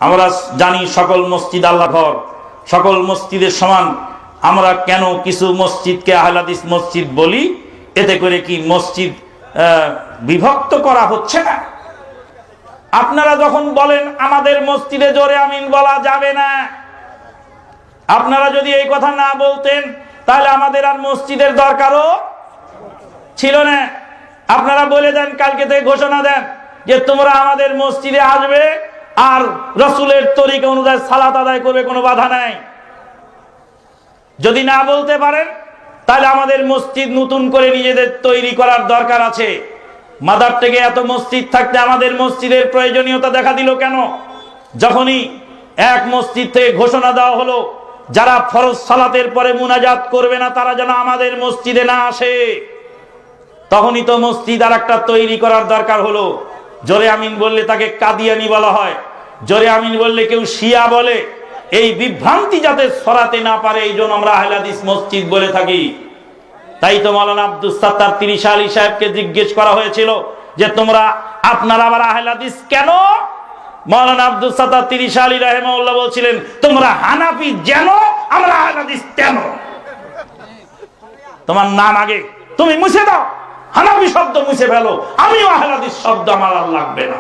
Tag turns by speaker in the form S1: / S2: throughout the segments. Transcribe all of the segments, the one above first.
S1: আমরা জানি সকল মসজিদ আল্লাহর ঘর, সকল মসজিদের সমান। আমরা কেন কিছু মসজিদকে আহলে হাদিস মসজিদ বলি? এতে করে কি মসজিদ বিভক্ত করা হচ্ছে না? আপনারা যখন বলেন আমাদের মসজিদে জোরে আমিন বলা যাবে না, আপনারা যদি এই কথা না বলতেন তাহলে আমাদের আর মসজিদের দরকারও ছিল না। আপনারা বলে দেন, কালকে থেকে ঘোষণা দেন যে তোমরা আমাদের মসজিদে আসবে আর রাসূলের তরিকা অনুযায়ী সালাত আদায় করবে, কোনো বাধা নাই। যদি না বলতে পারেন তাহলে আমাদের মসজিদ নতুন করে নিজেদের তৈরি করার দরকার আছে। মাদার থেকে এত মসজিদ থাকতে আমাদের মসজিদের প্রয়োজনীয়তা দেখা দিল কেন? যখনই এক মসজিদ থেকে ঘোষণা দেওয়া হলো যারা ফরজ সালাতের পরে মুনাজাত করবে না তারা যেন আমাদের মসজিদে না আসে, তখনই তো মসজিদ আর একটা তৈরি করার দরকার হলো। জোরে আমিন বললে তাকে কাদিয়ানি বলা হয়, জোরে আমিন বললে কেউ শিয়া বলে। এই বিভ্রান্তি যাতে ছড়াতে না পারে এই জন্য আমরা আহলে হাদিস মসজিদ বলে থাকি। তাই তো মাওলানা আব্দুস সাত্তার তিরিশা আলী সাহেবকে জিজ্ঞেস করা হয়েছিল যে তোমরা আপনারা আবার আহলে হাদিস কেন? মাওলানা আব্দুস সাত্তার তিরিশা আলী রাহিমাহুল্লাহ বলছিলেন তোমরা হানাফি যেন, আমরা আহলে হাদিস কেন? তোমার নাম আগে তুমি মুছে দাও, হানাফি শব্দ মুছে ফেলো, আমিও আহলে হাদিস শব্দ আমার আর লাগবে না।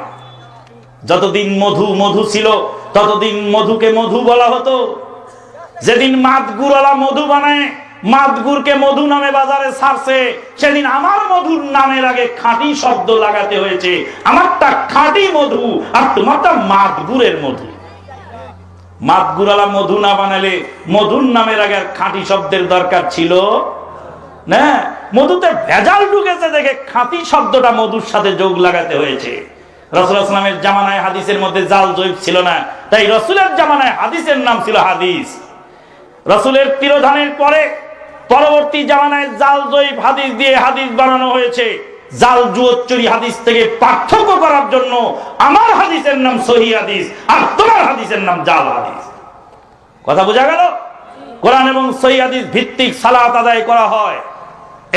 S1: যতদিন মধু মধু ছিল ততদিন মধুকে মধু বলা হতো। যেদিন মাদগুরওয়ালা মধু বানায়, মাদগুরকে মধু নামে বাজারে ছাড়ছে, সেদিন আমার মধুর নামের আগে খাঁটি শব্দ লাগাতে হয়েছে। আমারটা খাঁটি মধু আর তোমারটা মাদগুরের মধু। মাদগুরওয়ালা মধু না বানালে মধুর নামের আগে আর খাঁটি শব্দের দরকার ছিল না। মধুতে ভেজাল ঢুকেছে দেখে খাঁটি শব্দটা মধুর সাথে যোগ লাগাতে হয়েছে। রাসূলুল্লাহ সাল্লাল্লাহু আলাইহি ওয়াসাল্লামের জামানায় হাদিসের মধ্যে জাল জৈব ছিল না, তাই রাসূলের জামানায় হাদিসের নাম ছিল হাদিস। রাসূলের তিরোধানের পরে পরবর্তী জামানায় জাল জৈব হাদিস দিয়ে হাদিস বানানো হয়েছে। জাল জুয়োচ্চুরি হাদিস থেকে পার্থক্য করার জন্য আমার হাদিসের নাম সহিহ হাদিস আর তোমার হাদিসের নাম জাল হাদিস। কথা বোঝা গেল? কোরআন এবং সহিহ হাদিস ভিত্তিক সালাত আদায় করা হয়,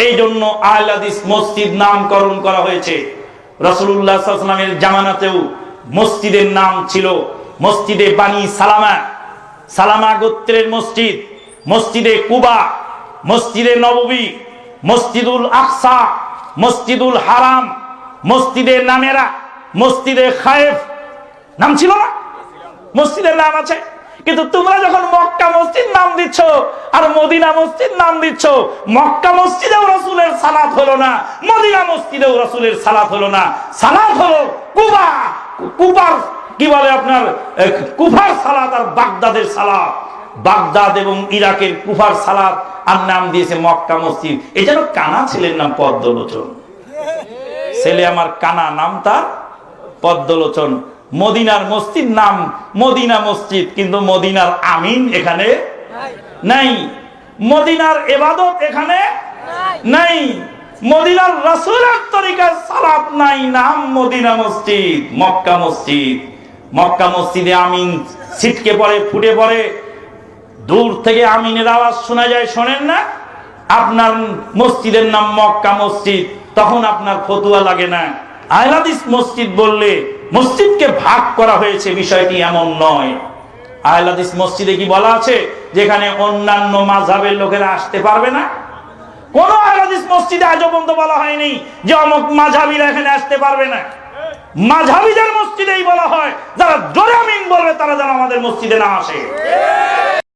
S1: এই জন্য আহলে হাদিস মসজিদ নামকরণ করা হয়েছে। রাসূলুল্লাহ সাল্লাল্লাহু আলাইহি ওয়াসাল্লামের জামানাতেও মসজিদের নাম ছিল মসজিদে বানি সালামা, সালামা গোত্রের মসজিদ, মসজিদে কুবা, মসজিদে নববী, মসজিদুল আকসা, মসজিদুল হারাম, মসজিদে নামেরা, মসজিদে খায়েফ। নাম ছিল না? মসজিদের নাম আছে। কিন্তু তোমরা যখন মক্কা মসজিদ নাম দিচ্ছ আর মদিনা মসজিদ নাম দিচ্ছ, মক্কা মসজিদেও রাসূলের সালাত হলো না, মদিনা মসজিদেও রাসূলের সালাত হলো না। সালাত হলো কুবা, কুবার কি বলে আপনার কুফার সালাত আর বাগদাদের সালাত। বাগদাদ এবং ইরাকের কুফার সালাত আর নাম দিয়েছে মক্কা মসজিদ। এই যেন কানা ছেলের নাম পদ্মলোচন। ছেলে আমার কানা, নাম তার পদ্মলোচন। মদিনার মসজিদ নাম মদিনা মসজিদ, কিন্তু মদিনার আমিন এখানে নাই, মদিনার ইবাদত এখানে নাই, মদিনার রাসূলের তরিকায় সালাত নাই, নাম মদিনা মসজিদ। মক্কা মসজিদ, মক্কা মসজিদে আমিন ছিটকে পড়ে, ফুটে পড়ে, দূর থেকে আমিনের আওয়াজ শোনা যায়, শোনেন না? আপনার মসজিদের নাম মক্কা মসজিদ, তখন আপনার ফতুয়া লাগে না। আহলে হাদিস মসজিদ বললে মসজিদকে ভাগ করা হয়েছে, বিষয়টি এমন নয়। আহলে হাদিস মসজিদে কি বলা আছে যেখানে অন্যান্য মাযহাবের লোকেরা আসতে পারবে না? কোন আহলে হাদিস মসজিদে আজও পর্যন্ত বলা হয়নি যে অমুক মাযহাবিরা এখানে আসতে পারবে না। মাযহাবিদের মসজিদেই বলা হয় যারা জোরে আমিন বলবে তারা যেন আমাদের মসজিদে না আসে।